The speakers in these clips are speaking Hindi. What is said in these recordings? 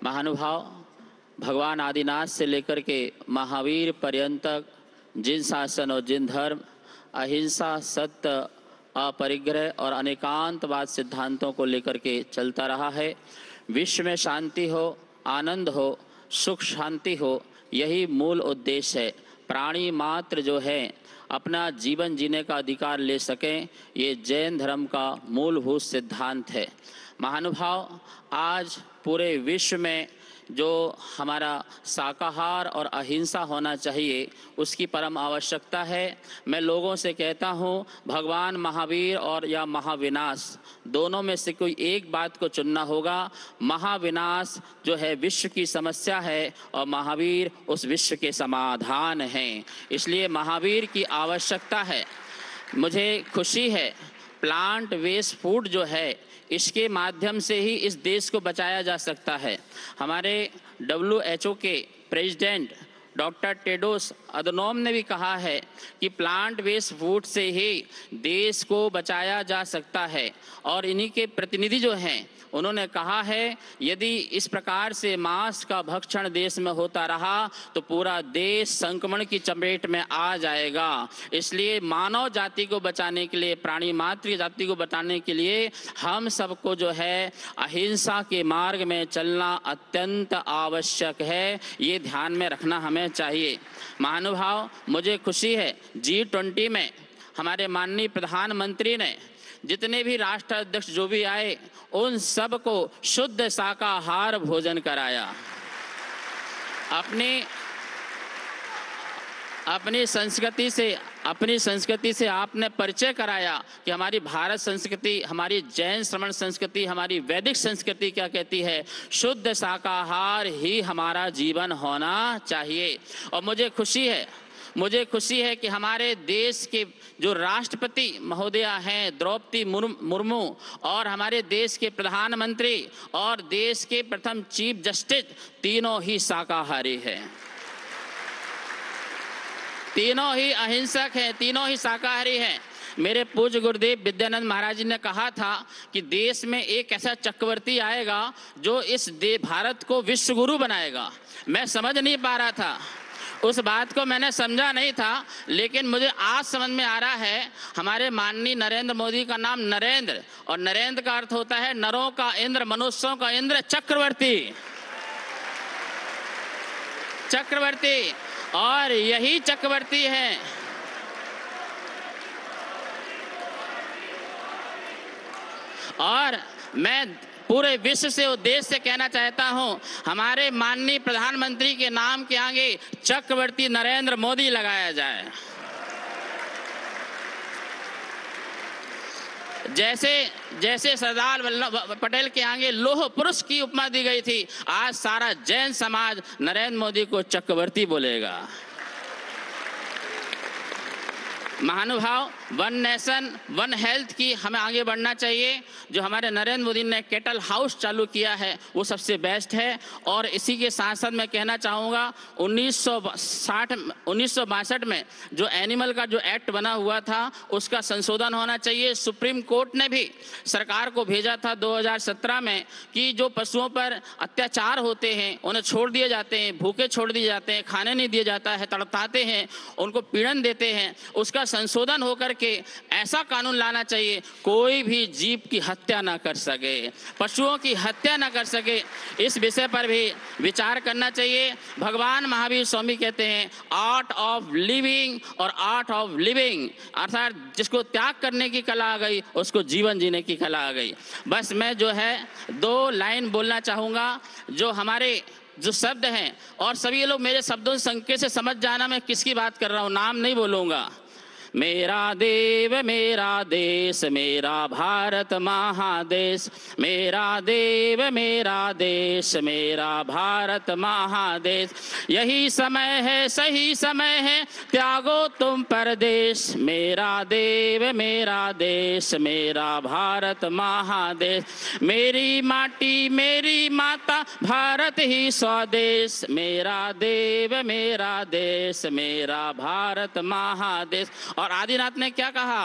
महानुभाव, भगवान आदिनाथ से लेकर के महावीर पर्यंत जिन शासन और जिन धर्म अहिंसा, सत्य, अपरिग्रह और अनेकांतवाद सिद्धांतों को लेकर के चलता रहा है, विश्व में शांति हो, आनंद हो, सुख शांति हो, यही मूल उद्देश्य है। प्राणी मात्र जो है अपना जीवन जीने का अधिकार ले सकें, ये जैन धर्म का मूलभूत सिद्धांत है। महानुभाव, आज पूरे विश्व में जो हमारा शाकाहार और अहिंसा होना चाहिए, उसकी परम आवश्यकता है। मैं लोगों से कहता हूँ, भगवान महावीर और या महाविनाश, दोनों में से कोई एक बात को चुनना होगा। महाविनाश जो है विश्व की समस्या है और महावीर उस विश्व के समाधान हैं। इसलिए महावीर की आवश्यकता है। मुझे खुशी है, प्लांट वेस्ट फूड जो है, इसके माध्यम से ही इस देश को बचाया जा सकता है। हमारे WHO के प्रेसिडेंट डॉक्टर टेड्रोस अधनोम ने भी कहा है कि प्लांट बेस्ड फूड से ही देश को बचाया जा सकता है। और इन्हीं के प्रतिनिधि जो हैं, उन्होंने कहा है यदि इस प्रकार से मांस का भक्षण देश में होता रहा तो पूरा देश संक्रमण की चपेट में आ जाएगा। इसलिए मानव जाति को बचाने के लिए, प्राणी मात्र जाति को बचाने के लिए हम सबको जो है अहिंसा के मार्ग में चलना अत्यंत आवश्यक है। ये ध्यान में रखना हमें चाहिए। महानुभाव, मुझे खुशी है G20 में हमारे माननीय प्रधानमंत्री ने जितने भी राष्ट्र अध्यक्ष जो भी आए, उन सब को शुद्ध शाकाहार भोजन कराया। अपनी संस्कृति से आपने परिचय कराया कि हमारी भारत संस्कृति, हमारी जैन श्रमण संस्कृति, हमारी वैदिक संस्कृति क्या कहती है। शुद्ध शाकाहार ही हमारा जीवन होना चाहिए। और मुझे खुशी है कि हमारे देश के जो राष्ट्रपति महोदया हैं द्रौपदी मुर्मू, और हमारे देश के प्रधानमंत्री और देश के प्रथम चीफ जस्टिस, तीनों ही शाकाहारी हैं, तीनों ही अहिंसक हैं, तीनों ही शाकाहारी हैं। मेरे पूज्य गुरुदेव विद्यानंद महाराज जी ने कहा था कि देश में एक ऐसा चक्रवर्ती आएगा जो इस भारत को विश्व गुरु बनाएगा। मैं समझ नहीं पा रहा था, उस बात को मैंने समझा नहीं था, लेकिन मुझे आज समझ में आ रहा है। हमारे माननीय नरेंद्र मोदी का नाम नरेंद्र, और नरेंद्र का अर्थ होता है नरों का इंद्र, मनुष्यों का इंद्र, चक्रवर्ती। और यही चक्रवर्ती है। और मैं पूरे विश्व से, उद्देश्य से कहना चाहता हूं, हमारे माननीय प्रधानमंत्री के नाम के आगे चक्रवर्ती नरेंद्र मोदी लगाया जाए। जैसे सरदार वल्लभ पटेल के आगे लौह पुरुष की उपमा दी गई थी, आज सारा जैन समाज नरेंद्र मोदी को चक्रवर्ती बोलेगा। महानुभाव, वन नेशन वन हेल्थ की हमें आगे बढ़ना चाहिए। जो हमारे नरेंद्र मोदी ने केटल हाउस चालू किया है वो सबसे बेस्ट है। और इसी के साथ साथ मैं कहना चाहूँगा 1962 में जो एनिमल का जो एक्ट बना हुआ था उसका संशोधन होना चाहिए। सुप्रीम कोर्ट ने भी सरकार को भेजा था 2017 में कि जो पशुओं पर अत्याचार होते हैं, उन्हें छोड़ दिए जाते हैं, भूखे छोड़ दिए जाते हैं, खाने नहीं दिया जाता है, तड़पाते हैं, उनको पीड़न देते हैं, उसका संशोधन होकर के ऐसा कानून लाना चाहिए कोई भी जीव की हत्या ना कर सके, पशुओं की हत्या ना कर सके। इस विषय पर भी विचार करना चाहिए। भगवान महावीर स्वामी कहते हैं आर्ट ऑफ लिविंग और आर्ट ऑफ लिविंग, अर्थात जिसको त्याग करने की कला आ गई उसको जीवन जीने की कला आ गई। बस मैं जो है 2 लाइन बोलना चाहूँगा। जो हमारे जो शब्द हैं, और सभी लोग मेरे शब्दों से संकेत से समझ जाना मैं किसकी बात कर रहा हूँ, नाम नहीं बोलूँगा। मेरा देव मेरा देश मेरा भारत महादेश, मेरा देव मेरा देश मेरा भारत महादेश। यही समय है सही समय है त्यागो तुम परदेश, मेरा देव मेरा देश मेरा भारत महादेश। मेरी माटी मेरी माता भारत ही स्वदेश, मेरा देव मेरा देश मेरा भारत महादेश। और आदिनाथ ने क्या कहा,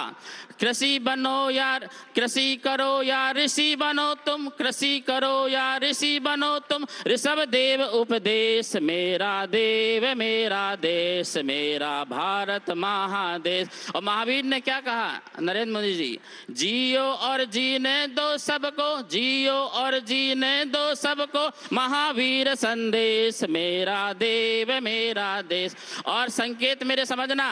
कृषि बनो यार, कृषि करो या ऋषि बनो तुम, कृषि करो या ऋषि बनो तुम, ऋषभ देव उपदेश मेरा देव मेरा देश मेरा भारत महादेश। और महावीर ने क्या कहा, नरेंद्र मोदी जी, जियो और जीने दो सबको, जियो और जीने दो सबको, महावीर संदेश मेरा देव मेरा देश। और संकेत मेरे समझना,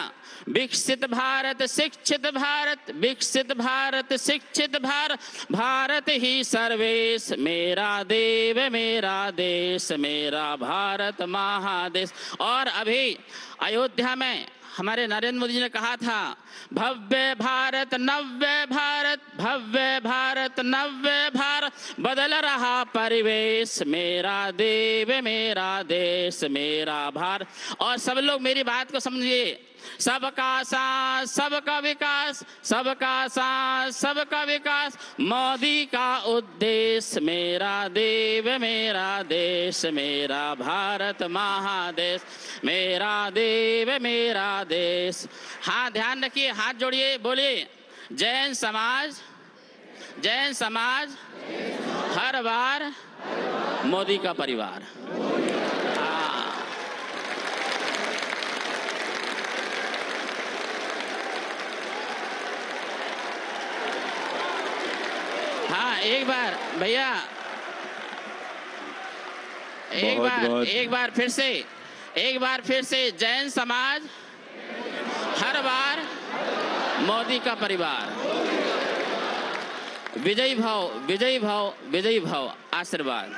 विकसित भारत शिक्षित भारत, विकसित भारत शिक्षित भारत, भारत ही सर्वेश मेरा देव मेरा देश मेरा भारत महादेश। और अभी अयोध्या में हमारे नरेंद्र मोदी जी ने कहा था, भव्य भारत नव्य भारत, भव्य भारत नव्य भारत, बदल रहा परिवेश मेरा देव मेरा देश मेरा भारत। और सब लोग मेरी बात को समझिए, सबका साथ सबका विकास, सबका साथ सबका विकास, मोदी का उद्देश्य मेरा देव मेरा देश मेरा भारत महादेश मेरा देव मेरा देश। हाँ ध्यान रखिए, हाथ जोड़िए, बोलिए जैन समाज, जैन समाज हर बार मोदी का परिवार। हाँ एक बार भैया, एक बार फिर से जैन समाज हर बार मोदी का परिवार। विजयी भव, विजयी भव, विजयी भव। आशीर्वाद।